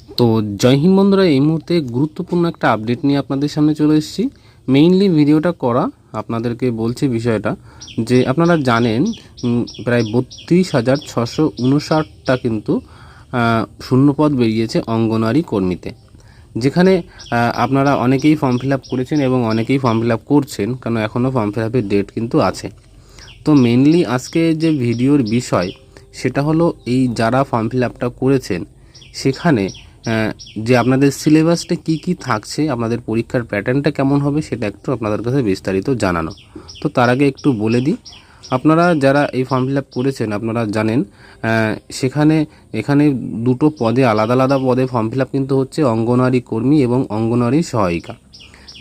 তো জয় হিন্দ বন্ধুরা, এই মুহূর্তে গুরুত্বপূর্ণ একটা আপডেট নিয়ে আপনাদের সামনে চলে এসেছি। মেইনলি ভিডিওটা করা আপনাদেরকে বলছি বিষয়টা যে আপনারা জানেন প্রায় 32,659টা কিন্তু শূন্যপদ বেরিয়েছে অঙ্গনওয়াড়ি কর্মীতে, যেখানে আপনারা অনেকেই ফর্ম ফিল আপ করেছেন এবং অনেকেই ফর্ম ফিল আপ করছেন, কারণ এখনও ফর্ম ফিল আপের ডেট কিন্তু আছে। তো মেইনলি আজকে যে ভিডিওর বিষয় সেটা হলো এই যারা ফর্ম ফিল আপটা করেছেন সেখানে যে আপনাদের সিলেবাসটা কি থাকছে, আপনাদের পরীক্ষার প্যাটার্নটা কেমন হবে সেটা একটু আপনাদের কাছে বিস্তারিত জানানো। তো তার আগে একটু বলে দিই, আপনারা যারা এই ফর্ম ফিল আপ করেছেন আপনারা জানেন এখানে দুটো পদে আলাদা আলাদা পদে ফর্ম ফিল আপ কিন্তু হচ্ছে, অঙ্গনওয়াড়ি কর্মী এবং অঙ্গনওয়াড়ি সহায়িকা,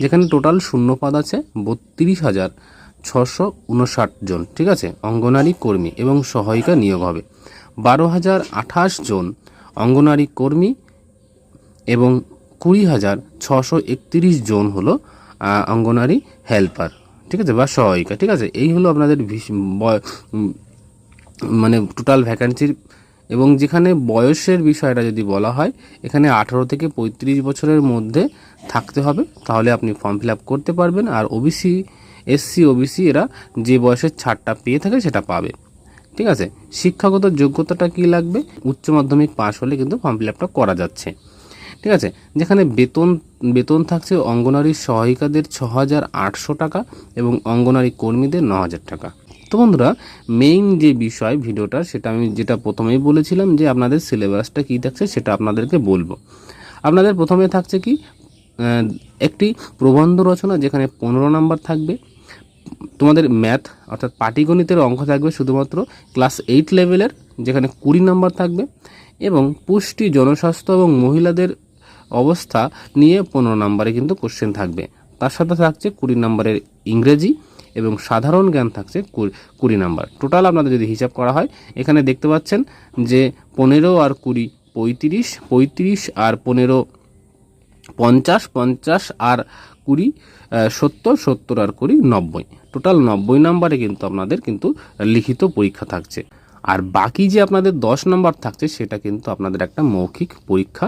যেখানে টোটাল শূন্যপদ আছে 32,659 জন। ঠিক আছে, অঙ্গনওয়াড়ি কর্মী এবং সহায়িকা নিয়োগ হবে। 12,028 জন অঙ্গনওয়াড়ি কর্মী এবং 20,631 জন হলো অঙ্গনওয়াড়ি হেল্পার, ঠিক আছে, বা সহায়িকা। ঠিক আছে, এই হলো আপনাদের মানে টোটাল ভ্যাকান্সির। এবং যেখানে বয়সের বিষয়টা যদি বলা হয়, এখানে 18 থেকে 35 বছরের মধ্যে থাকতে হবে, তাহলে আপনি ফর্ম ফিল আপ করতে পারবেন। আর ওবিসি, এসসি, ওবিসি এরা যে বয়সের ছাড়টা পেয়ে থাকে সেটা পাবে। ঠিক আছে, শিক্ষাগত যোগ্যতাটা কি লাগবে? উচ্চ মাধ্যমিক পাশ হলে কিন্তু ফর্ম ফিল আপটা করা যাচ্ছে। ঠিক আছে, যেখানে বেতন থাকছে অঙ্গনওয়াড়ি সহায়িকাদের 6,800 টাকা এবং অঙ্গনওয়াড়ি কর্মীদের 9,000 টাকা। তো বন্ধুরা, মেইন যে বিষয় ভিডিওটা সেটা আমি যেটা প্রথমেই বলেছিলাম যে আপনাদের সিলেবাসটা কী থাকছে সেটা আপনাদেরকে বলবো। আপনাদের প্রথমে থাকছে কি, একটি প্রবন্ধ রচনা, যেখানে 15 নাম্বার থাকবে। তোমাদের ম্যাথ অর্থাৎ পাটিগণিতের অঙ্ক থাকবে শুধুমাত্র ক্লাস 8 লেভেলের, যেখানে 20 নাম্বার থাকবে। এবং পুষ্টি, জনস্বাস্থ্য এবং মহিলাদের অবস্থা নিয়ে 15 নাম্বারে কিন্তু কোশ্চেন থাকবে। তার সাথে থাকছে 20 নাম্বারের ইংরেজি এবং সাধারণ জ্ঞান থাকছে 20 নাম্বার। টোটাল আপনাদের যদি হিসাব করা হয়, এখানে দেখতে পাচ্ছেন যে 15 আর 20 35, 35 আর 15 50, 50 আর 20 70, 70 আর 20 90, টোটাল 90 নাম্বারে কিন্তু আপনাদের কিন্তু লিখিত পরীক্ষা থাকছে। আর বাকি যে আপনাদের 10 নাম্বার থাকছে সেটা কিন্তু আপনাদের একটা মৌখিক পরীক্ষা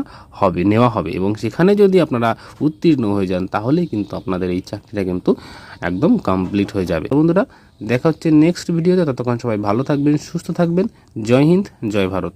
নেওয়া হবে, এবং সেখানে যদি আপনারা উত্তীর্ণ হয়ে যান তাহলেই কিন্তু আপনাদের এই চাকরিটা কিন্তু একদম কমপ্লিট হয়ে যাবে। বন্ধুরা, দেখা হচ্ছে নেক্সট ভিডিওতে। ততক্ষণ সবাই ভালো থাকবেন, সুস্থ থাকবেন। জয় হিন্দ, জয় ভারত।